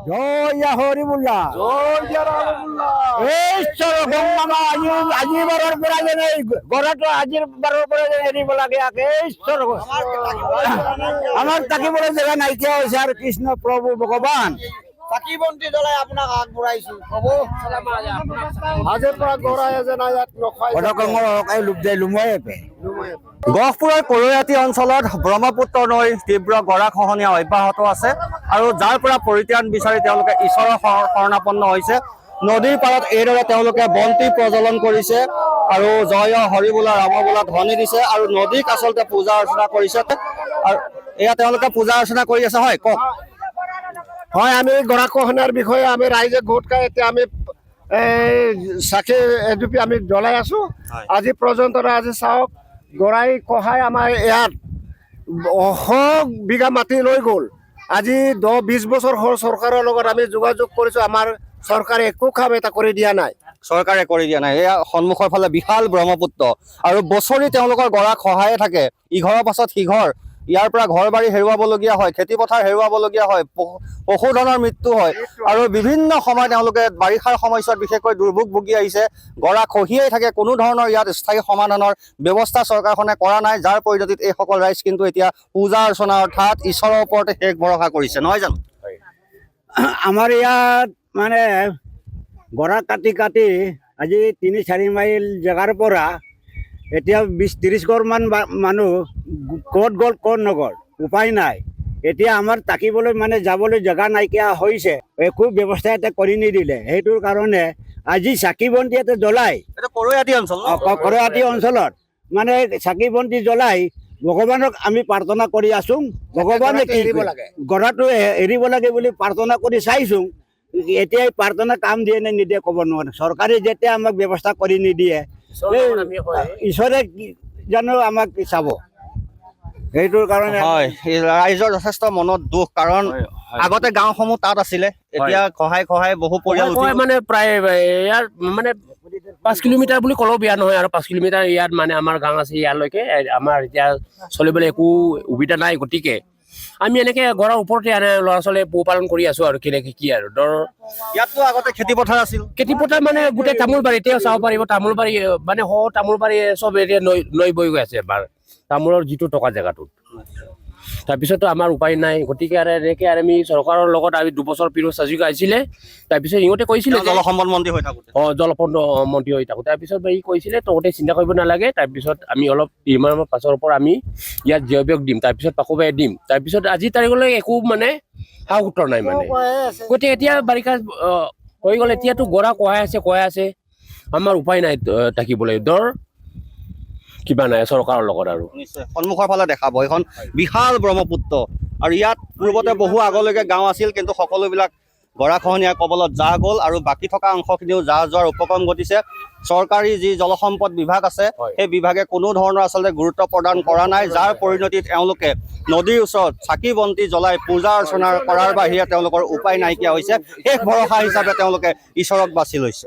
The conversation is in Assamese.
জয় হৰিবুল্লাহ আজি বাৰৰ পৰা যেন গড়াটো আজিৰ বাৰৰ পৰা যেন এৰিব লাগে ঈশ্বৰ আমাৰ থাকিবলৈ জেগা নাইকিয়া হৈছে আৰু কৃষ্ণ প্ৰভু ভগৱান চাকি বন্তি জ্বলাই আপোনাক আগবঢ়াইছো হ'ব আজিৰ পৰা গৰাই যেন ইয়াত নখাই গহপুৰৰ কৰৈয়াতি অঞ্চলত ব্ৰহ্মপুত্ৰ নৈৰ তীব্ৰ গৰাখহনীয়া অব্যাহত আছে আৰু যাৰ পৰা পৰিত্ৰাণ বিচাৰি তেওঁলোকে ঈশ্বৰৰ শৰণাপন্ন হৈছে। নদীৰ পাৰত এইদৰে তেওঁলোকে বন্তি প্ৰজ্বলন কৰিছে আৰু জয় হৰি বোলা ৰাম বোলা ধ্বনি দিছে আৰু নদীক আচলতে পূজা অৰ্চনা কৰিছে আৰু এয়া তেওঁলোকে পূজা অৰ্চনা কৰি আছে। হয় কওক। হয়, আমি গৰাখহনীয়াৰ বিষয়ে আমি ৰাইজে গোট খাই এতিয়া আমি চাকি এডুপি আমি জ্বলাই আছো। আজি পৰ্যন্ত আজি চাওক গৰাই কহাই আমাৰ ইয়াত অশোক বিঘা মাটি লৈ গ'ল। আজি 10-20 বছৰ হ'ল চৰকাৰৰ লগত আমি যোগাযোগ কৰিছো, আমাৰ চৰকাৰে একো কাম এটা কৰি দিয়া নাই। চৰকাৰে কৰি দিয়া নাই। এয়া সন্মুখৰ ফালে বিশাল ব্ৰহ্মপুত্ৰ আৰু বছৰি তেওঁলোকৰ গৰা খহায়ে থাকে, ইঘৰৰ পাছত সিঘৰ। ইয়াৰ পৰা ঘৰ বাৰী হেৰুৱাবলগীয়া হয়, খেতি পথাৰ হেৰুৱাবলগীয়া হয়, পশুধনৰ মৃত্যু হয় আৰু বিভিন্ন সময় তেওঁলোকে বাৰিষাৰ সময়ছোৱাত বিশেষকৈ দুৰ্ভোগ ভুগি আহিছে। গৰা খহিয়েই থাকে, কোনো ধৰণৰ ইয়াত স্থায়ী সমাধানৰ ব্যৱস্থা চৰকাৰখনে কৰা নাই, যাৰ পৰিণতিত এইসকল ৰাইজ কিন্তু এতিয়া পূজা অৰ্চনা অৰ্থাৎ ঈশ্বৰৰ ওপৰতে শেষ ভৰসা কৰিছে, নহয় জানো? আমাৰ ইয়াত মানে গৰা কাটি কাটি আজি 3-4 মাইল জেগাৰ পৰা এতিয়া 20-30 ঘৰমান মানুহ ক'ত গ'ল ক'ত নগ'ল উপায় নাই। এতিয়া আমাৰ থাকিবলৈ মানে যাবলৈ জেগা নাইকিয়া হৈছে, একো ব্যৱস্থা এটা কৰি নিদিলে। সেইটোৰ কাৰণে আজি চাকি বন্তি এটা জ্বলাই কৰৈয়াতি অঞ্চলত মানে চাকি বন্তি জ্বলাই ভগৱানক আমি প্ৰাৰ্থনা কৰি আছোঁ। ভগৱানে গৰাটো এৰিব লাগে বুলি প্ৰাৰ্থনা কৰি চাইছোঁ। এতিয়া প্ৰাৰ্থনা কাম দিয়ে নে নিদিয়ে ক'ব নোৱাৰে। চৰকাৰে যেতিয়া আমাক ব্যৱস্থা কৰি নিদিয়ে ঈশ্বৰে জানো আমাক চাব। সেইটোৰ কাৰণে হয়, ৰাইজৰ যথেষ্ট মনত দুখ, কাৰণ আগতে গাঁওসমূহ তাত আছিলে, এতিয়া খহাই খহাই বহু পৰিয়াল মানে প্ৰায় ইয়াৰ মানে 5 কিলোমিটাৰ বুলি ক'লেও বেয়া নহয় আৰু 5 কিলোমিটাৰ ইয়াত মানে আমাৰ গাঁও আছে। ইয়ালৈকে আমাৰ এতিয়া চলিবলৈ একো সুবিধা নাই, গতিকে আমি এনেকে ঘৰৰ ওপৰতে ল'ৰা ছোৱালী পোহপালন কৰি আছো আৰু কেনেকে কি আৰু ধৰ ইয়াততো আগতে খেতি পথাৰ আছিল। খেতি পথাৰ মানে গোটেই তামোল বাৰী এতিয়া চাব পাৰিব, তামোল বাৰী মানে তামোল বাৰী চব এতিয়া নৈ বৈ গৈ আছে এবাৰ তামোলৰ যিটো টকা জেগাটোত। তাৰপিছতো আমাৰ উপায় নাই, গতিকে আৰু এনেকৈ আৰু আমি চৰকাৰৰ লগত আমি 2 বছৰ পিছত চাজিক আহিছিলে। তাৰপিছত ইহঁতে কৈছিলে জলসম্পদ মন্ত্ৰী হৈ থাকোঁতে জলসম্পদ মন্ত্ৰী হৈ থাকোঁ। তাৰপিছত ই কৈছিলে তহঁতে চিন্তা কৰিব নালাগে, তাৰপিছত আমি অলপ নিৰ্মাণৰ পাছৰ পৰা আমি ইয়াত জৈৱক দিম, তাৰপিছত পাকোবাই দিম। তাৰপিছত আজি তাৰিখলৈ একো মানে সা সূত্ৰ নাই মানে। গতিকে এতিয়া বাৰিষা হৈ গ'ল, এতিয়াতো গৰা কহাই আছে আমাৰ উপায় নাই থাকিবলৈ, ধৰ কিবা নাই চৰকাৰৰ লগত আৰু। সন্মুখৰ ফালে দেখাব এইখন বিশাল ব্ৰহ্মপুত্ৰ আৰু ইয়াত পূৰ্বতে বহু আগলৈকে গাঁও আছিল, কিন্তু সকলোবিলাক গৰাখহনীয়াৰ কবলত যাহ গ'ল আৰু বাকী থকা অংশখিনিও যাহ যোৱাৰ উপক্ৰম ঘটিছে। চৰকাৰী যি জলসম্পদ বিভাগ আছে সেই বিভাগে কোনো ধৰণৰ আচলতে গুৰুত্ব প্ৰদান কৰা নাই, যাৰ পৰিণতিত এওঁলোকে নদীৰ ওচৰত চাকি বন্তি জ্বলাই পূজা অৰ্চনা কৰাৰ বাহিৰে তেওঁলোকৰ উপায় নাইকিয়া হৈছে। শেষ ভৰসা হিচাপে তেওঁলোকে ঈশ্বৰক বাছি লৈছে।